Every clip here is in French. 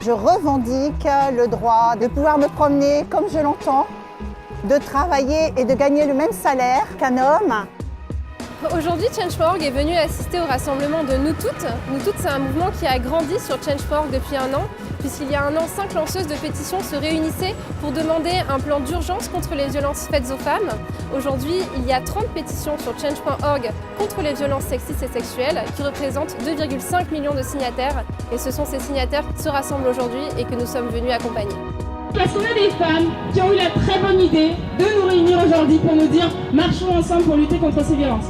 Je revendique le droit de pouvoir me promener comme je l'entends, de travailler et de gagner le même salaire qu'un homme. Aujourd'hui, Change.org est venu assister au rassemblement de Nous Toutes. Nous Toutes, c'est un mouvement qui a grandi sur Change.org depuis un an, puisqu'il y a un an, 5 lanceuses de pétitions se réunissaient pour demander un plan d'urgence contre les violences faites aux femmes. Aujourd'hui, il y a 30 pétitions sur Change.org contre les violences sexistes et sexuelles, qui représentent 2,5 millions de signataires. Et ce sont ces signataires qui se rassemblent aujourd'hui et que nous sommes venus accompagner. Parce qu'on a des femmes qui ont eu la très bonne idée de nous réunir aujourd'hui pour nous dire « Marchons ensemble pour lutter contre ces violences ».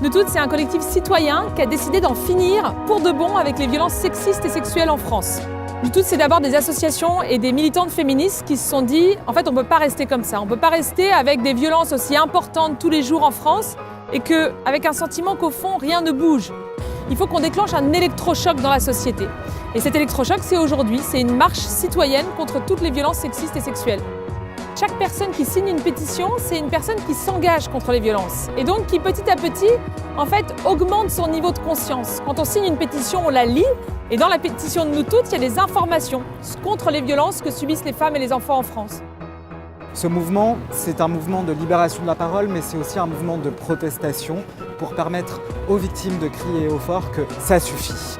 Nous Toutes, c'est un collectif citoyen qui a décidé d'en finir pour de bon avec les violences sexistes et sexuelles en France. Nous Toutes, c'est d'abord des associations et des militantes féministes qui se sont dit « En fait, on ne peut pas rester comme ça. On ne peut pas rester avec des violences aussi importantes tous les jours en France et qu'avec un sentiment qu'au fond, rien ne bouge. Il faut qu'on déclenche un électrochoc dans la société. Et cet électrochoc, c'est aujourd'hui. C'est une marche citoyenne contre toutes les violences sexistes et sexuelles. Chaque personne qui signe une pétition, c'est une personne qui s'engage contre les violences et donc qui petit à petit, en fait, augmente son niveau de conscience. Quand on signe une pétition, on la lit et dans la pétition de Nous Toutes, il y a des informations contre les violences que subissent les femmes et les enfants en France. Ce mouvement, c'est un mouvement de libération de la parole, mais c'est aussi un mouvement de protestation pour permettre aux victimes de crier haut fort que ça suffit.